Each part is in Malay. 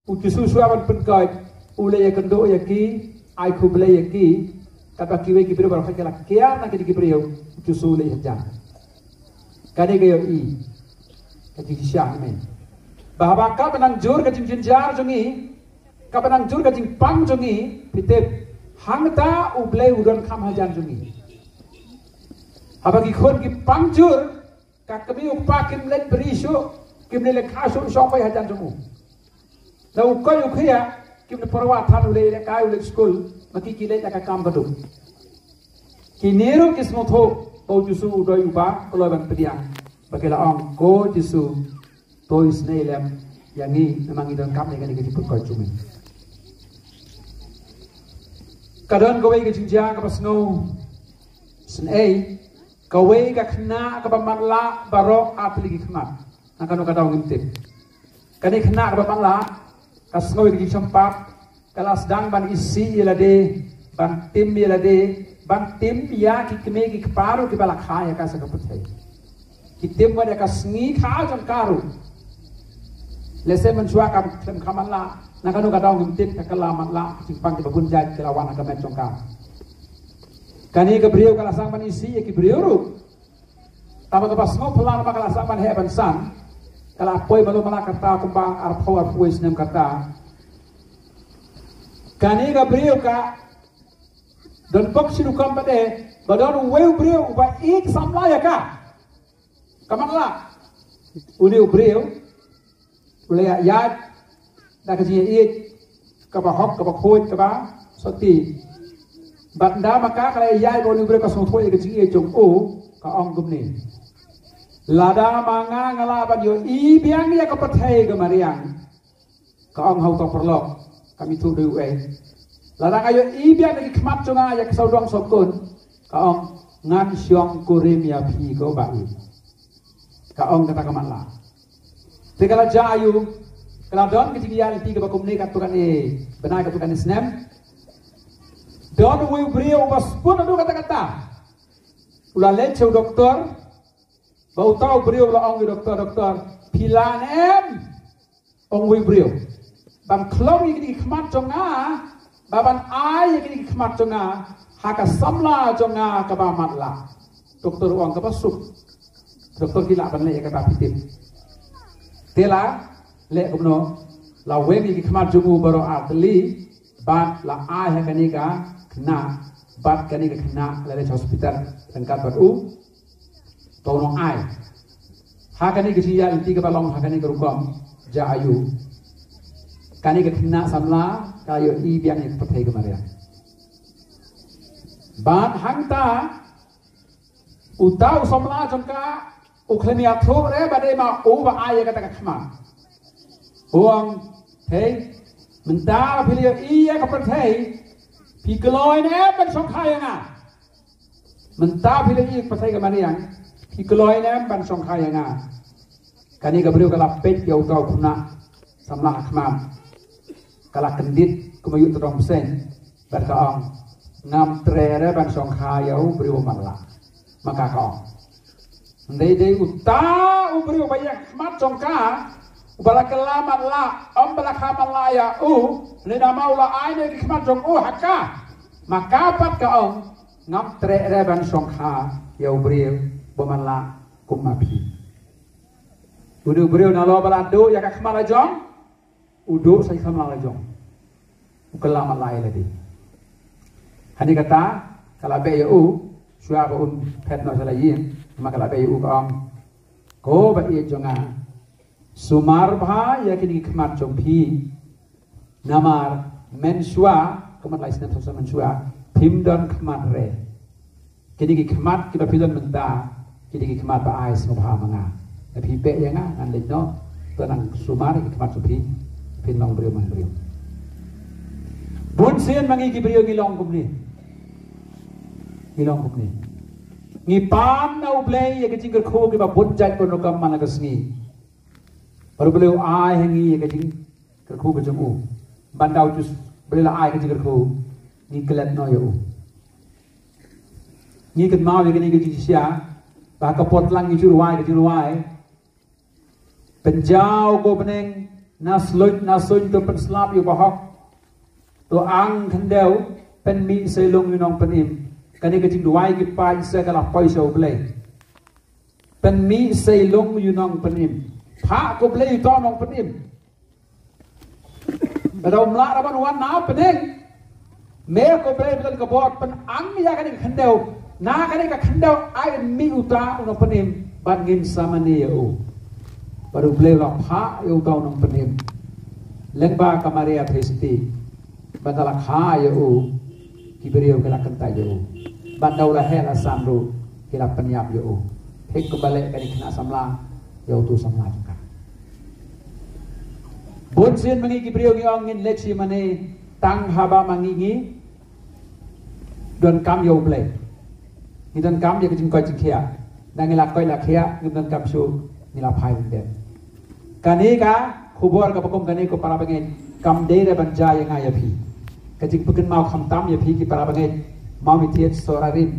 ujusu suaban penkai ule ya kendo ya ki ai kubele ya ki kata kiwe ki biro baru kala kia nak di brio ujusu ule ya kade gayo i kati syah men bahwa ka benang jur ka jinjar jongi ka benang jur ka jing pang jongi pitep hangta uble udon kham hajan jongi habagi khon ki pang jur ka kami upa kim let berisu kim le khasu sopai hajan jongu na ukoy ukhiya kim perwa than ule le kai ule school maki ki le ka kam badu ki nero kismotho o jusu udoi uba kalau ban pediang bagilah orang ko jisu tois neilem yang ini memang idon kap dengan kita pukul cumi kadang kau ke jinjang ke pasno senai kau ke kena ke pamala barok apli khmat akan kata orang ngintip kani kena ke pamala kasno ke jimpat kelas dang ban isi ilade ban tim ilade ban tim ya ki keme ki paru ki bala khaya ka sa kaputai ki tim wa ka sngi kha jam karu lese menjua kam klem kamala nakanu ka daw ngintip ka kalamat la simpang ki babun jaj ki lawan ka met jongka kani ka brio kala sang ban isi ki brio ru tama ka pasno pelan ma kala sang ban he ban san kala poi malu mala kata kumbang ar power voice nem kata kani ka brio ka dan boksi dukam pada badan weu brio uba ik samla ya ka kamala uni brio ulaya yat da ka ji ik ka ba hok ka ba khoi ka ba soti banda maka kala yai uni brio ka song thoi ka ji e jong o ka ong gum ni lada manga ngala ban yo i biang ya ka pathai ka mariang ka ong hau to perlok kami tu du e larang ayo ibian lagi kemat cunga ya kesaudang sokun kaong ngan siong kurim ya pi ko bai kaong kata kamala tegala jayu kala don ketigian tiga bakum ne katukan e benai katukan snem don we brio was pun adu kata-kata ula leche doktor bau tau brio la ong doktor pilan em ong we brio bam klong iki kemat cunga baban ai yang ini kemat jonga haka samla jonga kaba matla doktor uang kaba sup doktor gila ban le kaba pitip tela le kubno la wemi ki kemat jongu baro atli bat la ai haka nika kena bat kanika kena le hospital dan kabar u tolong ai haka nika dia inti kaba long haka nika rukom ja ayu kani ke kena samla kayo i biang yang pakai kemarin ban hangta utau samla jangka uklemia thuk re bade ma u ba ai kata khma uang hey menta pilih i ya kapathai pi kloi ne ban song khai nga menta pilih i pathai kemarin pi kloi ne ban song khai nga kani ke beriu kala pet ya utau khuna samla khma kala kendit kumayu terong sen berkaong ngam trere ban song khayau beriu mala maka kaong ndai uta uberiu bayak mat songka ubala kelamat la bala khamala ya lena maula aine kmat song haka maka pat kaong ngam trere ban song kha ya beriu bomala kumapi udu beriu nalo balado ya khamala jong udo saya khamala jong ukelamat lain lagi. Hani kata kalau BU suara pet no salayin maka kalau BU kaong ko ba ie jonga sumar bha ya kini khmat jompi namar mensua kemat lain senam sama mensua pimdon khmat re kini khmat kita pimdon menta kini khmat ba ais mabha manga tapi pe ya nga andai no tenang sumar khmat jompi pinlong beriu man beriu Bunsian mangi beriu ngilong kumni. Ngilong kumni. Ngipam na ublay ya kecing kerko ki ba bunjat kono kam mana kesni. Baru beliau ai hangi ya kecing kerko ke jemu. Bandau jus beliau ai kecing kerko ni kelat no yo. Ni ket mau ya kini kecing sia ba kapot lang ni juruai ke juruai. Penjau go beneng Nasun tu penselap yu bahok. Tu ang kendau pen mi selung yu nong penim. Kani kecing duai ki pai segala pai so blei. Pen mi selung yu nong penim. Pak ko blei to nong penim. Badau mla raban wan na pening. Me ko blei betul ke bot pen ang ya kani kendau. Na kani ka kendau ai mi uta nong penim. Ban ngin samani u. Baru blei la pa yu to nong penim. Lengba kamaria Kristi. Bandala kha u. Kiberiu kala kentai u. Bandau la hela samru kila penyap u. Hek kembali kani kena samla ya tu samla juga. Bonsin mangi kiberiu ngi angin leksi mane tang haba mangingi don kam yo blei. Ni don kam ya kejing koi jingkia. Nangila koi la kia ngi don kam su nila pai den. Kani ka khubor ka pakom kani ko para bangen kam dere banja yang aya pi. Kejing peken mau kham tam ya pi ki para bangen mau mitiet sorarin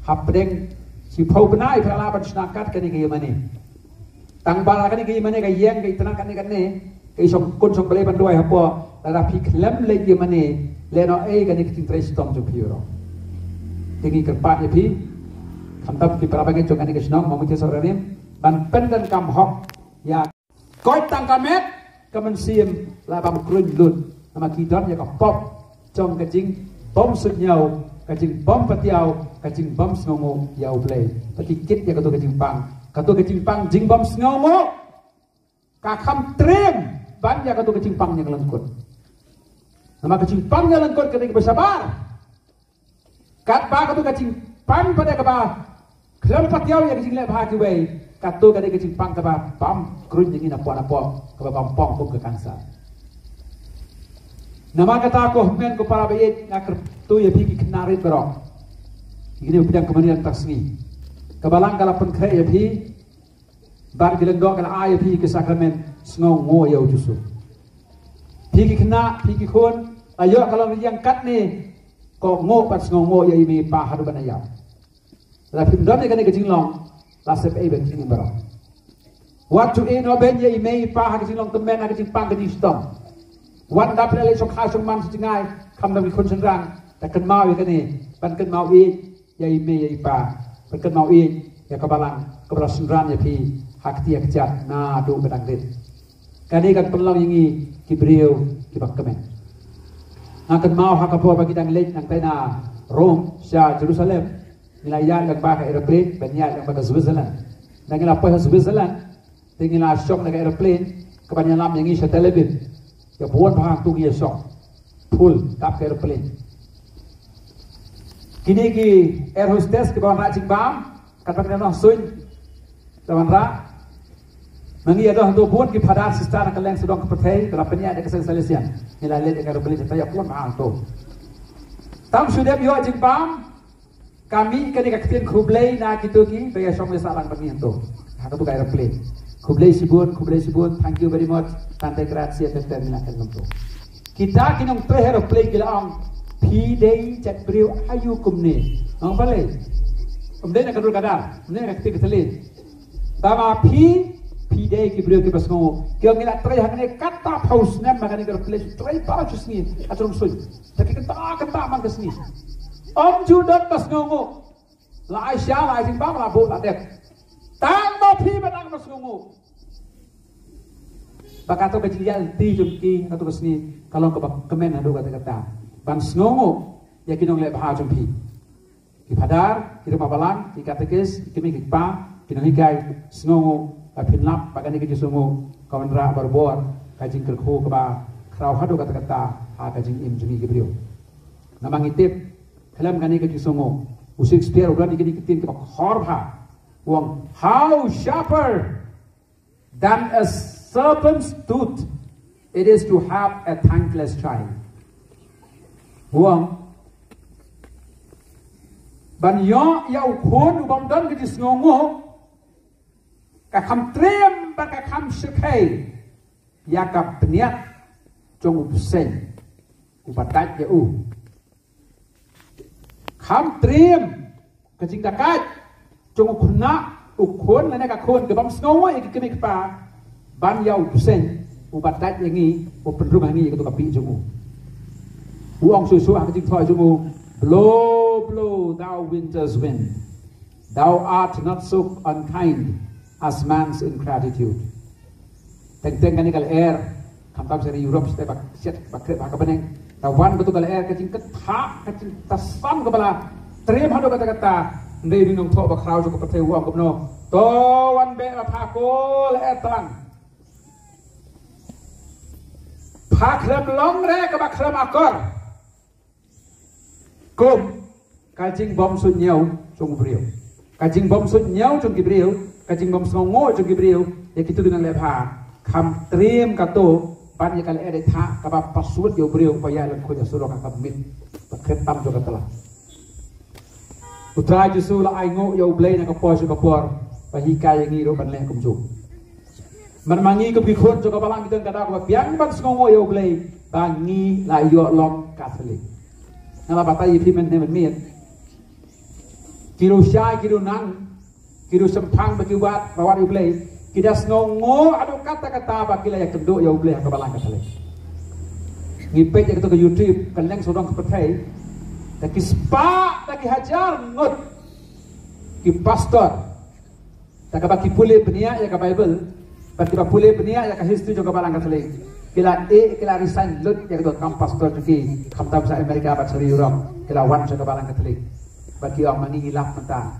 hapdeng si pau benai pala ban snakat kani ke yamane. Tang bala kani ke yamane ka yeng ke itana kani kani ke som kun som bele ban duai hapo la pi klem le yamane le no e kani ke tres tom jo piuro. Tingi ke pat ya pi kham tam ki para bangen jo kani ke snong mau mitiet sorarin ban pen dan kam hok ya koi tang kamet kamen sim la bam krun lut nama kidon ya ka pop trong kejing bom sut nhau kajing bom patiau kajing bom sngomo yau play pati kit ya kato kajing pang jing bom sngomo ka kham trem ban ya kato kajing pang yang lengkut nama kajing pang yang lengkut ketika bersabar kat ba kato kajing pang pada ka ba klam patiau ya kajing le ba ki wei kato ketika kajing pang ka ba bam krun yang ina puan apa ka ba bam pong pom ke kansa nama kata aku men ko para bayet ngakar tu ya bigi kenarit berok. Ini bidang kemudian tasmi. Kebalang kala pengkre ya bi bar gilenggok kala ay bi ke sakramen sngo ngo ya ujusu. Bigi kena bigi kon ayo kalau yang kat ni ko ngo pat sngo ngo ya imi pa hadu banaya. La pindam ni kene kejinglong la sep e ben sini berok. Waktu no ben ya imi pa ha kejinglong temen ha kejingpang kejistong. Wan dap le sok ha sok man singai kam nabi kun senrang ta kan mau ya kani ban kan mau i ya ime ya ipa ban kan mau i ya kabalang kabala senran ya pi hak dia kejat na do bedang dit kani kan pelang ingi kibriu kibak kemen na kan mau hak apa bagi dang lek nang taina Rom sya Jerusalem nilayan lang ba ka aeroplane banya lang ba ka Switzerland nang ila pa sa Switzerland tingila shock na ka aeroplane kabanyalam yang i sa Tel Aviv ya buat bahang tu dia sok full tap ke aeroplane kini ki air hostess ke bawah rajing bam kata kena sun lawan ra mangi ada tu buat ki padar sistana keleng sedang ke pertai terapnya ada kesal salesian nilai le ke aeroplane saya pun bahang tu tam sudah bio jing bam kami kini kaktian khublei na kitu ki baya som le salang bagi tu hak tu ke aeroplane Kublai sibun, thank you very much. Tante grazie per terminare il lampo. Kita kinong treher of play kila ang pidei chat beriu ayu kumne. Ang balai. Kemudian nak kadul kadar, kemudian nak ketik ketelin. Tama pidei ki beriu ki pasngo. Kyo ngila treher kene kata paus nem makane kar play trei pa chusni atrum sun. Tapi kata man kesni. Om judat pasngo. La Aisyah la jing bang la bo la dek. Tang mo pi batang pasngo. Bakato kejilian ti jumki atau kesini kalau kemen adu kata-kata ban sngongo ya kinong le baha jumpi ki padar ki rumah balang ki katekis ki mi pa kinong hikai sngongo apinlap bagani ki sungo kawan ra barbor kajing kerko ke ba krau hadu kata-kata ha kajing im jumi ki brio namang itip kalam gani ki sungo usik spear udah dikit-dikitin ke khorha wong how sharper than a serpent's tooth it is to have a thankless child. Huang ban yo ya ukun ubam dan ke sngongo ka kham trem ba ka kham shkai ya ka pniat jong upsen upatat ya kham trem ka jing dakat jong ukuna ukun na ka kun ke bam sngongo ya ki pa ban yau kusen ubat dat yang ni open rumah ni ketu kapi jumu uang susu ang jing thoi jumu blow blow thou winter's wind thou art not so unkind as man's ingratitude teng kan kal air kamtam seri Europe sete bak set bak bak beneng tawan betul kal air kecing ketak kecing tasam kepala terima hado kata-kata ndai binong tho bak krau jo kapte uang kopno to wan be la phakol air tlang phakram long re ka bak khram akor kum kajing bom sun nhau chung brio kajing bom sun nhau chung brio kajing bom songo chung brio ya kitu dengan lepha kam trim kato pan ya kal ere tha ka ba pasut yo brio pa ya lan ko ya suro ka mit pakhet tam jo katala utra jusu la ai ngo yo blei na ka po su ka por pa hi ka yang iro ban le kum ju man mangi ko bi khon jo ka balang kitan kata ko piang ban songo yo blei bangi la yo long katolik ngala batai pi men ne men kilo syai kilo nang kilo sempang bagi wat bawat yo blei kita snongo adu kata-kata bakila yang kenduk ya boleh ke balang kata lagi ngipet yang ke YouTube kaleng sorang ke petai taki spa taki hajar ngot ki pastor tak baki pule benia ya ke Bible baki pule benia ya ke history juga balang kata lagi kila resign lut ya ke kam pastor ki kam tam sa Amerika bat seri Europe kila wan ke balang kata lagi baki orang mangi hilap mentah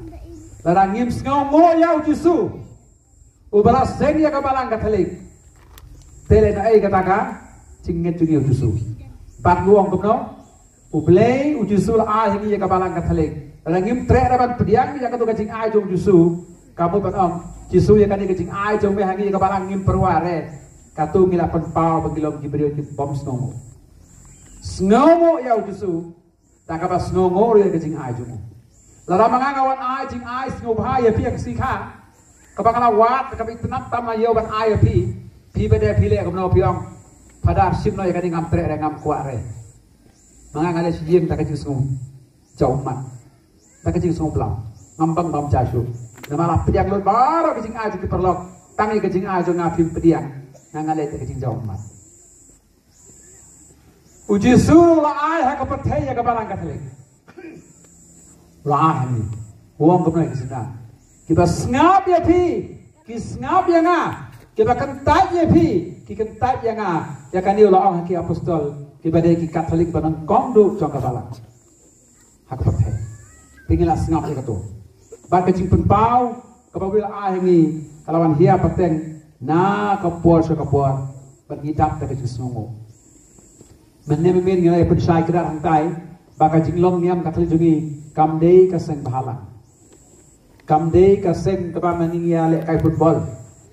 larang ngim snongo ya ujisu ubala seng ya kabalang katolik tele na ai kataka cinget jungi ujusu bat luang kumno ublei ujusu la ah ini ya kabalang katolik langim tre raban pediang ya katu kacing ai jong ujusu kamu batong jisu ya kani kacing ai jong me hangi ya kabalang ngim perware katu ngila penpau bagilom gibrio ki bom sngomo ya ujusu takaba sngomo ya kacing ai jong lara mangangawan ai jing ai sngoba ya piak sikha kabakala wat kabi tenap tama yo ban ai pi bede pile kamno piong pada sim no ya kani ngam tre re ngam kwa re manga ngale sijing ta kajing sung jauh mat ta kajing sung blang ngambang bam jasu namala pediang lo baro kajing ai ki perlok tangi kajing ai jo ngapim pediang ngale ta kajing jauh mat uji suru la ai ha ka pathai ya ka balang katolik la ni wong kamno kisina kita ngap ya pi kis ngap ya nga kita kentai ya pi ki kentai ya nga ya kan dia orang ki apostol ki bade ki katolik banang kongdu jong kabalang hak pakai pingilah ngap ya katu ba ke jing penpau kapabila ah ni kalawan hia pateng na kapor so kapor berhidap ke jing songo men ngai pensai kira hantai ba ka jing long niam katolik jungi kamdei ka seng bahalang kamdei kaseng kaba maning ya le kai football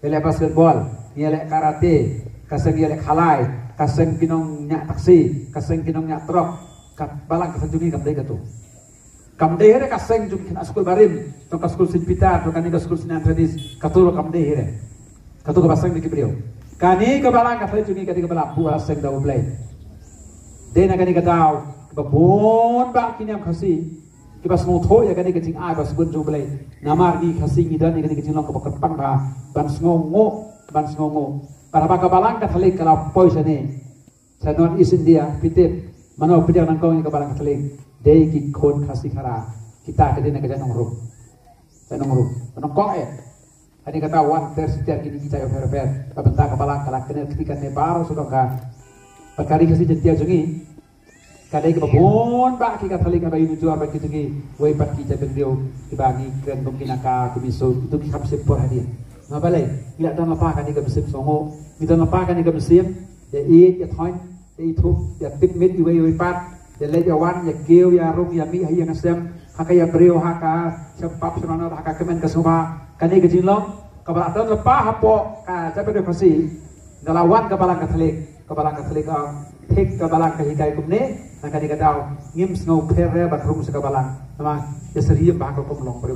le basketball ya le karate kaseng ya le khalai kaseng kinong nya taksi kaseng kinong nya truk kat balang kaseng jungi kamdei katu kamdei re kaseng jungi kena skul barim to ka skul sipita to kani ka skul sinan tradis katu kamdei re katu ka basang dikibrio kani ka balang kaseng jungi kati ka balapu aseng da ublai dena kani ka tau ka bon ba kinyam khasi kita semua tahu ya kan ini kecing ai bas gunjung belai namar di kasih kita ni kan kecing long kepakat pang dah ban sngongo para baka balang katolik kalau poisa ni saya non isin dia pitip mana pediang nangkau ni ke balang katolik dei ki kon kasih kara kita ke dina ke nongrum nongkong ani kata wan tersetia kini kita yo fer bentar kepala kalak kena ketika ne baru sudah ka perkari kasih jetia jungi kadai ke babon ba ki katolik abai nu jual ba ki tungi wei pat ki jaben dio dibagi kren kumkinaka kumiso itu ki kapse por hadia ngabalai ila dan lapa kan ni ke besip songo kita lapa kan ni ke besip ya ya thoi ya thu ya tip mit wei pat ya le ya wan ya keu ya rum ya mi hayang asem haka ya brio haka sepap sonana haka kemen ke soba kan ni ke jinlong kabala dan lapa hapo ka jaben dio pasi dalawan kepala katolik thik kabalang kahikai kumne nakani kadau ngim snow khere bat rum sekabalang nama ya serius bahkan kumlong pare